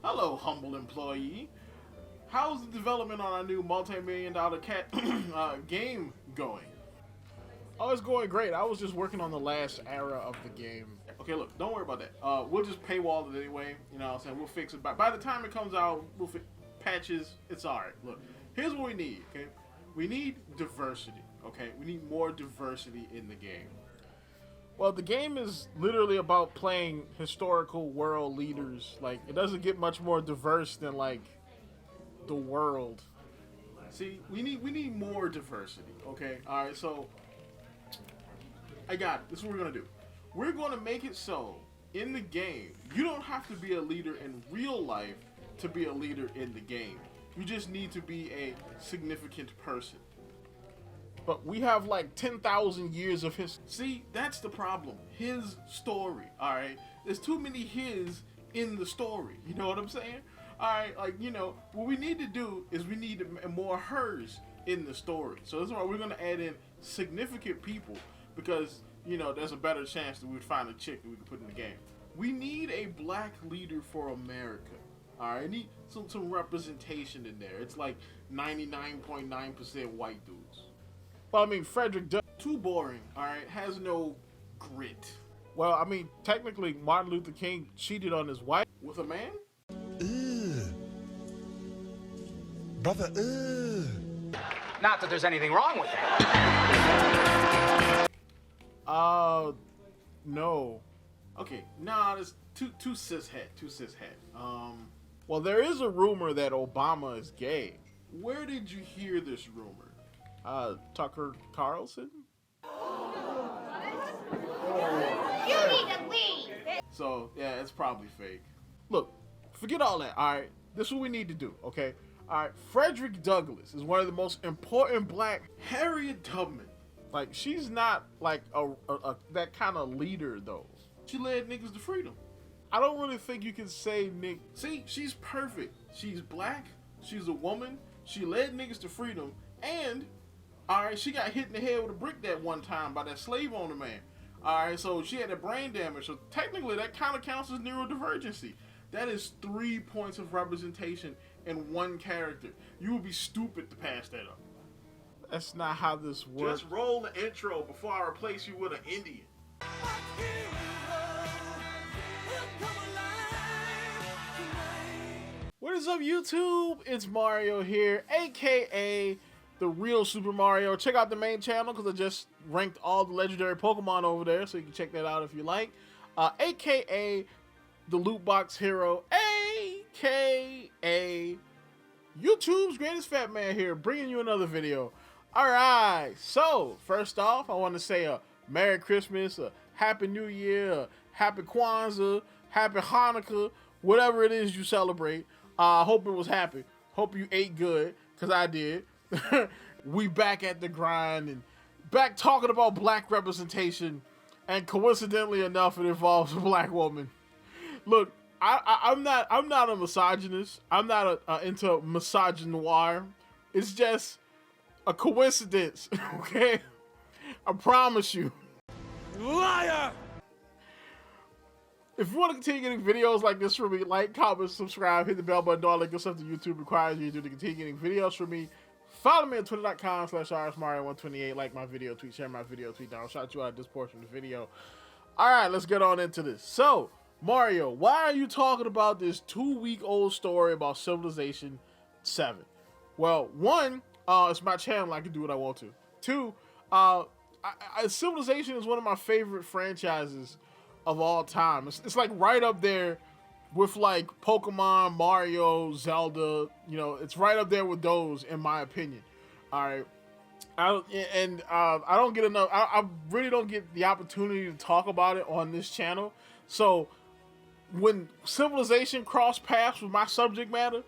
Hello, humble employee. How's the development on our new multi-million-dollar cat game going? Oh, it's going great. I was just working on the last era of the game. Okay, look, don't worry about that. We'll just paywall it anyway. You know what I'm saying? We'll fix it. By the time it comes out, we'll fix patches. It's alright. Look, here's what we need, okay? We need diversity, okay? We need more diversity in the game. Well, the game is literally about playing historical world leaders. Like, it doesn't get much more diverse than, like, the world. See, we need more diversity, okay? Alright, so I got it. This is what we're gonna do. We're gonna make it so in the game, you don't have to be a leader in real life to be a leader in the game. You just need to be a significant person. But we have like 10,000 years of history. See, that's the problem. His story, alright? There's too many his in the story. You know what I'm saying? Alright, like, you know, what we need to do is we need more hers in the story. So that's why we're going to add in significant people because, you know, there's a better chance that we'd find a chick that we can put in the game. We need a black leader for America. Alright, I need some representation in there. It's like 99.9% white dudes. Well, I mean, Frederick Douglass, too boring, alright, has no grit. Well, I mean, technically, Martin Luther King cheated on his wife with a man? Brother, Not that there's anything wrong with that. No. Okay, nah, that's too cishet. Well, there is a rumor that Obama is gay. Where did you hear this rumor? Tucker Carlson? You need to leave! So, yeah, it's probably fake. Look, forget all that, alright? This is what we need to do, okay? Alright, Frederick Douglass is one of the most important black. Harriet Tubman. Like, she's not like that kind of leader, though. She led niggas to freedom. I don't really think you can say Nick. See, she's perfect. She's black. She's a woman. She led niggas to freedom. And, alright, she got hit in the head with a brick that one time by that slave owner man. Alright, so she had a brain damage. So technically, that kind of counts as neurodivergency. That is 3 points of representation in one character. You would be stupid to pass that up. That's not how this works. Just roll the intro before I replace you with an Indian. What is up, YouTube? It's Mario here, aka the real Super Mario. Check out the main channel because I just ranked all the legendary Pokemon over there, so you can check that out if you like. Aka the Loot Box Hero, aka YouTube's greatest fat man here, bringing you another video. Alright, so first off, I want to say a Merry Christmas, a Happy New Year, a Happy Kwanzaa, Happy Hanukkah, whatever it is you celebrate. I hope it was happy. Hope you ate good, because I did. We back at the grind and back talking about black representation, and coincidentally enough, it involves a black woman. Look, I'm not a misogynist. I'm not into misogynoir. It's just a coincidence, okay? I promise you. liar! If you want to continue getting videos like this from me, like, comment, subscribe, hit the bell button, do all that good stuff that YouTube requires you to do to continue getting videos from me. Follow me on twitter.com/rsmario128. Like my video, tweet, share my video, tweet down. Shout you out at this portion of the video. Alright, let's get on into this. So, Mario, why are you talking about this 2-week-old story about Civilization 7? Well, one, it's my channel, I can do what I want to. Two, Civilization is one of my favorite franchises of all time. It's like right up there with like Pokemon, Mario, Zelda. You know, it's right up there with those in my opinion. All right, I don't get enough. I really don't get the opportunity to talk about it on this channel. So when Civilization cross paths with my subject matter,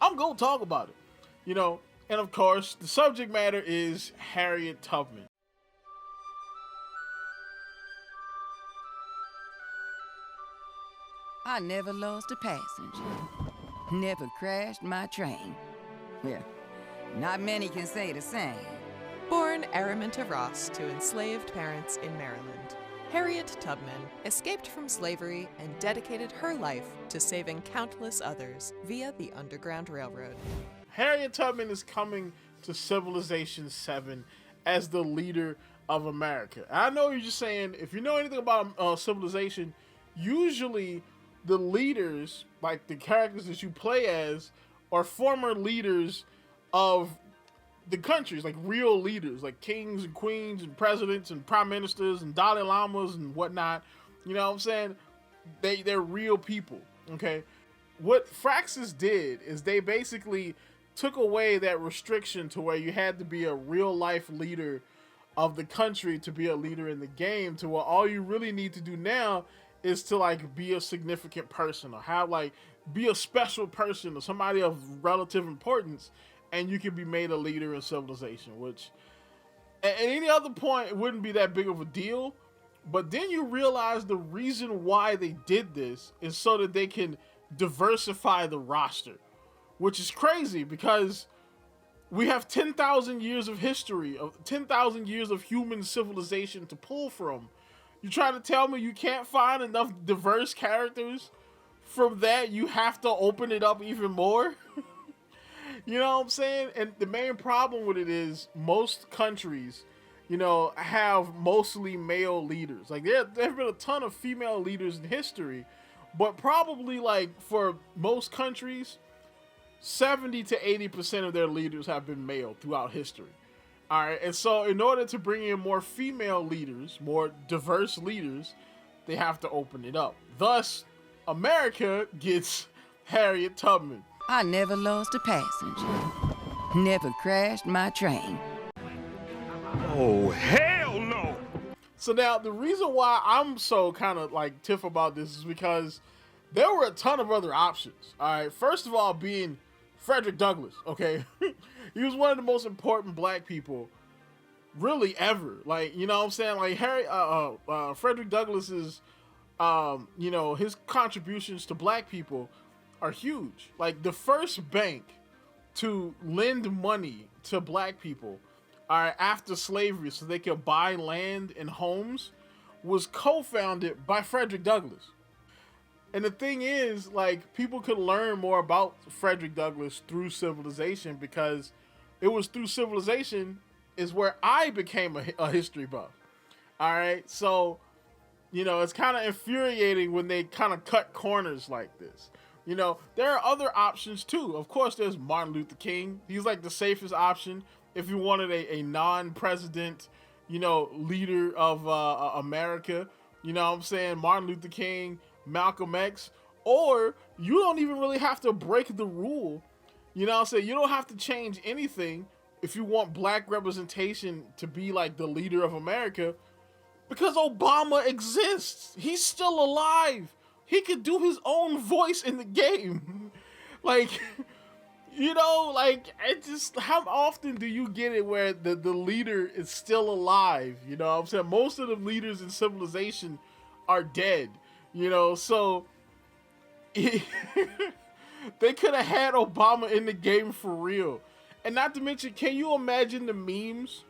I'm gonna talk about it. You know, and of course the subject matter is Harriet Tubman. I never lost a passenger. Never crashed my train. Well, not many can say the same. Born Araminta Ross to enslaved parents in Maryland. Harriet Tubman escaped from slavery and dedicated her life to saving countless others via the Underground Railroad. Harriet Tubman is coming to Civilization VII as the leader of America. I know you're just saying, if you know anything about Civilization, usually the leaders, like the characters that you play as, are former leaders of the countries, like real leaders, like kings and queens and presidents and prime ministers and Dalai Lamas and whatnot. You know what I'm saying? They're real people, okay? What Fraxis did is they basically took away that restriction to where you had to be a real life leader of the country to be a leader in the game, to where all you really need to do now is to like be a significant person or have like be a special person or somebody of relative importance, and you can be made a leader in Civilization, which at any other point it wouldn't be that big of a deal. But then you realize the reason why they did this is so that they can diversify the roster, which is crazy because we have 10,000 years of history, of 10,000 years of human civilization to pull from. You trying to tell me you can't find enough diverse characters? From that, you have to open it up even more? You know what I'm saying? And the main problem with it is most countries, you know, have mostly male leaders. Like there have been a ton of female leaders in history, but probably like for most countries, 70 to 80% of their leaders have been male throughout history. All right. And so in order to bring in more female leaders, more diverse leaders, they have to open it up. Thus, America gets Harriet Tubman. I never lost a passenger. Never crashed my train. Oh, hell no! So now the reason why I'm so kind of like tiff about this is because there were a ton of other options. All right. First of all, being Frederick Douglass. Okay. He was one of the most important black people really ever. Like, you know what I'm saying? Like Frederick Douglass's, you know, his contributions to black people are huge. Like the first bank to lend money to black people after slavery so they could buy land and homes was co-founded by Frederick Douglass. And the thing is, like, people could learn more about Frederick Douglass through Civilization because it was through Civilization is where I became a history buff. All right. So, you know, it's kind of infuriating when they kind of cut corners like this. You know, there are other options too. Of course, there's Martin Luther King. He's like the safest option if you wanted a non-president, you know, leader of America. You know what I'm saying? Martin Luther King, Malcolm X. Or you don't even really have to break the rule. You know what I'm saying? You don't have to change anything if you want black representation to be like the leader of America, because Obama exists. He's still alive. He could do his own voice in the game. Like, you know, like, it just, how often do you get it where the leader is still alive? You know what I'm saying? Most of the leaders in Civilization are dead, you know, so they could have had Obama in the game for real. And not to mention, can you imagine the memes?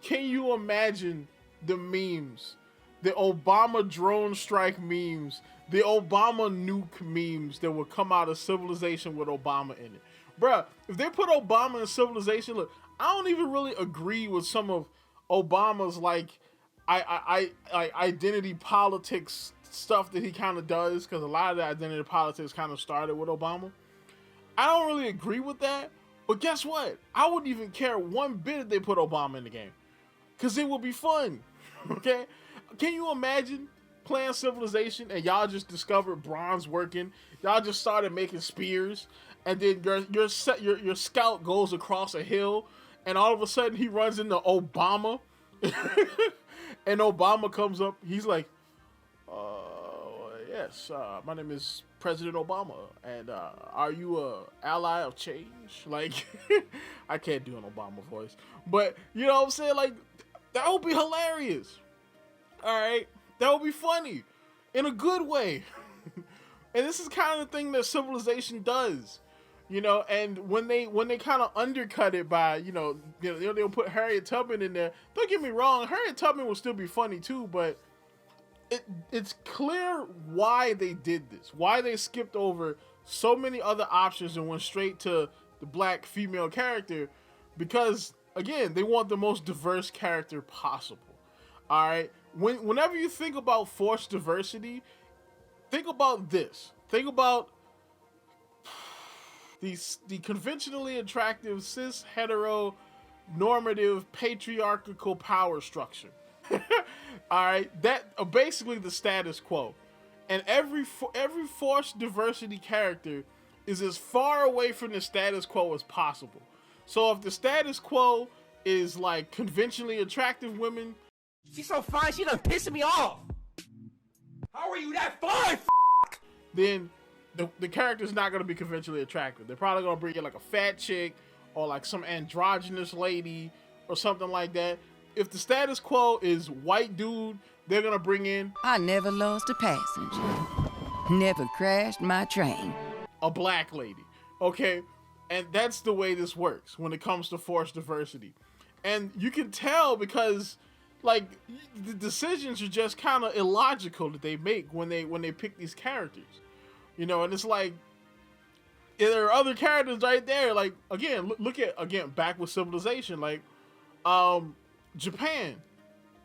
Can you imagine the memes? The Obama drone strike memes, the Obama nuke memes that would come out of Civilization with Obama in it. Bruh, if they put Obama in Civilization, look, I don't even really agree with some of Obama's like identity politics stuff that he kind of does, because a lot of the identity politics kind of started with Obama. I don't really agree with that, but guess what? I wouldn't even care one bit if they put Obama in the game, because it would be fun, okay? Can you imagine playing Civilization and y'all just discovered bronze working? Y'all just started making spears, and then your scout goes across a hill, and all of a sudden he runs into Obama, and Obama comes up. He's like, "Yes, my name is President Obama, and are you a ally of change?" Like, I can't do an Obama voice, but you know what I'm saying? Like, that would be hilarious. All right, that would be funny in a good way. And this is kind of the thing that Civilization does, you know. And when they kind of undercut it by, you know, they'll put Harriet Tubman in there. Don't get me wrong, Harriet Tubman will still be funny too, but it's clear why they did this, why they skipped over so many other options and went straight to the black female character, because again, they want the most diverse character possible. All right, whenever you think about forced diversity, think about this. Think about the conventionally attractive cis hetero normative patriarchal power structure. All right, that basically the status quo, and every forced diversity character is as far away from the status quo as possible. So if the status quo is like conventionally attractive women, she's so fine, she done pissing me off. How are you that fine? then the character's not going to be conventionally attractive. They're probably going to bring in like a fat chick or like some androgynous lady or something like that. If the status quo is white dude, they're going to bring in... I never lost a passenger. Never crashed my train. A black lady, okay? And that's the way this works when it comes to forced diversity. And you can tell because, like, the decisions are just kind of illogical that they make when they pick these characters. You know, and it's like, there are other characters right there. Like, again, look at, again, back with Civilization, like, Japan.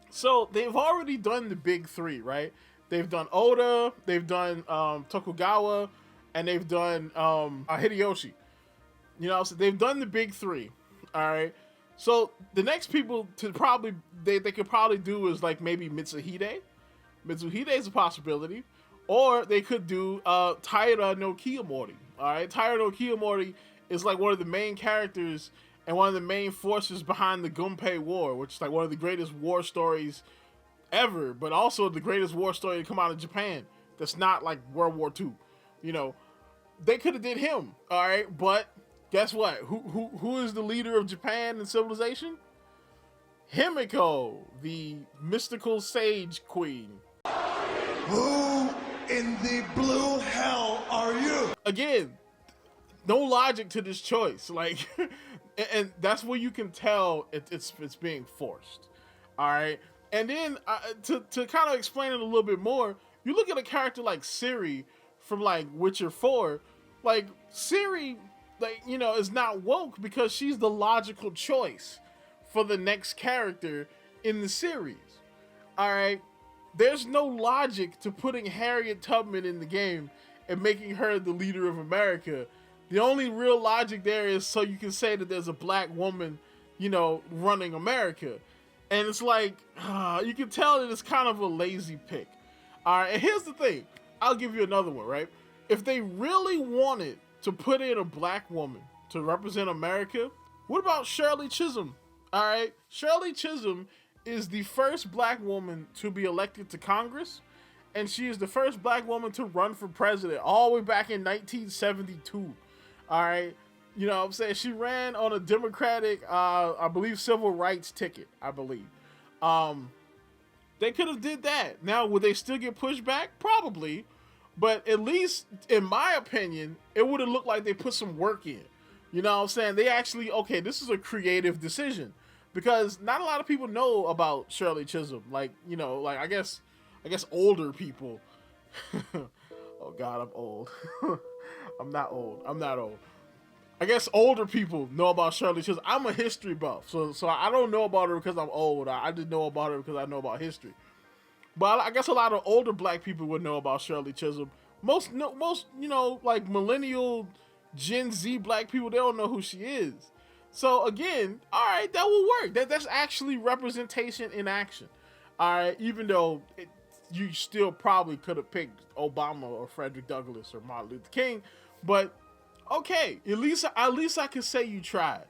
So they've already done the big three, right? They've done Oda, they've done Tokugawa, and they've done Hideyoshi. You know, so they've done the big three. All right. So the next people to probably they could probably do is like maybe Mitsuhide. Mitsuhide is a possibility, or they could do Taira no Kiyomori. All right, Taira no Kiyomori is like one of the main characters and one of the main forces behind the Gunpei War, which is like one of the greatest war stories ever, but also the greatest war story to come out of Japan. That's not like World War II. You know, they could have did him. All right, but guess what? Who is the leader of Japan and Civilization? Himiko, the mystical sage queen. Who in the blue hell are you? Again, no logic to this choice. Like, and that's where you can tell it's being forced. All right, and then to kind of explain it a little bit more, you look at a character like Ciri from like Witcher 4. Like Ciri, like, you know, is not woke because she's the logical choice for the next character in the series. All right, there's no logic to putting Harriet Tubman in the game and making her the leader of America. The only real logic there is so you can say that there's a black woman, you know, running America. And it's like, you can tell that it's kind of a lazy pick. All right, and here's the thing. I'll give you another one, right? If they really wanted to put in a black woman to represent America, what about Shirley Chisholm? All right, Shirley Chisholm is the first black woman to be elected to Congress, and she is the first black woman to run for president all the way back in 1972. All right, you know what I'm saying? She ran on a Democratic, I believe, civil rights ticket, I believe. They could have did that. Now, would they still get pushed back? Probably. But at least, in my opinion, it would have looked like they put some work in. You know what I'm saying? They actually, okay, this is a creative decision. Because not a lot of people know about Shirley Chisholm. Like, you know, like, I guess older people. Oh, God, I'm old. I'm not old. I guess older people know about Shirley Chisholm. I'm a history buff, so I don't know about her because I'm old. I just know about her because I know about history. But I guess a lot of older black people would know about Shirley Chisholm. Most, you know, like millennial Gen Z black people, they don't know who she is. So again, all right, that will work. That's actually representation in action. All right, even though you still probably could have picked Obama or Frederick Douglass or Martin Luther King, but okay, at least I can say you tried.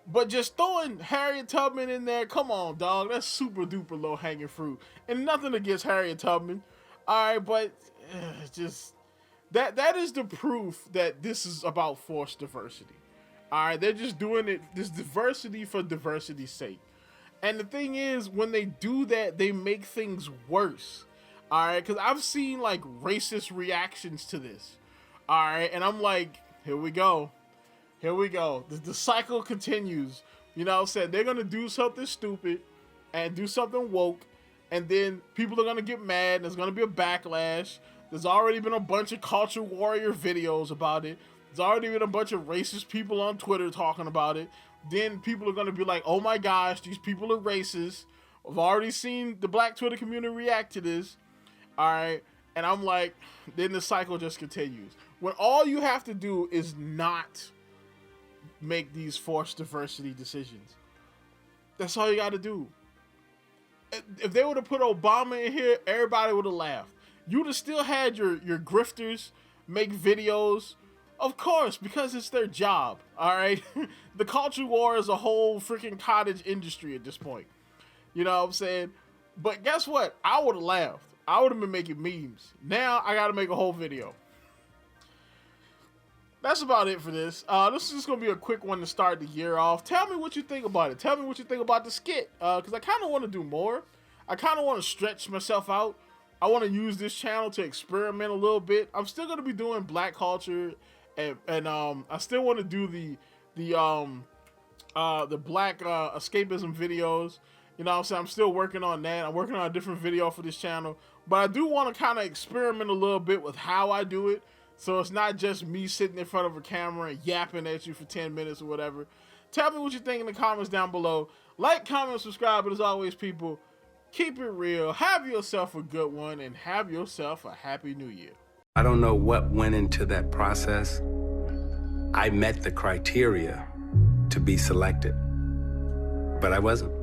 But just throwing Harriet Tubman in there, come on, dog. That's super duper low hanging fruit. And nothing against Harriet Tubman. All right, but just that is the proof that this is about forced diversity. All right, they're just doing it, this diversity for diversity's sake. And the thing is, when they do that, they make things worse. All right, because I've seen like racist reactions to this. All right, and I'm like, here we go. The cycle continues. You know what I'm saying? They're going to do something stupid and do something woke. and then people are gonna get mad. There's gonna be a backlash. There's already been a bunch of culture warrior videos about it. There's already been a bunch of racist people on Twitter talking about it. Then people are gonna be like, oh my gosh, these people are racist. I've already seen the black Twitter community react to this. All right. And I'm like, then the cycle just continues. When all you have to do is not make these forced diversity decisions. That's all you got to do. If they would have put Obama in here, everybody would have laughed. You'd have still had your grifters make videos. Of course, because it's their job. All right. The culture war is a whole freaking cottage industry at this point. You know what I'm saying? But guess what? I would have laughed. I would have been making memes. Now I got to make a whole video. That's about it for this. This is just going to be a quick one to start the year off. Tell me what you think about it. Tell me what you think about the skit. Because I kind of want to do more. I kind of want to stretch myself out. I want to use this channel to experiment a little bit. I'm still going to be doing black culture. And I still want to do the black escapism videos. You know what I'm saying? I'm still working on that. I'm working on a different video for this channel. But I do want to kind of experiment a little bit with how I do it. So it's not just me sitting in front of a camera and yapping at you for 10 minutes or whatever. Tell me what you think in the comments down below. Like, comment, subscribe. But as always, people, keep it real. Have yourself a good one and have yourself a happy new year. I don't know what went into that process. I met the criteria to be selected, but I wasn't.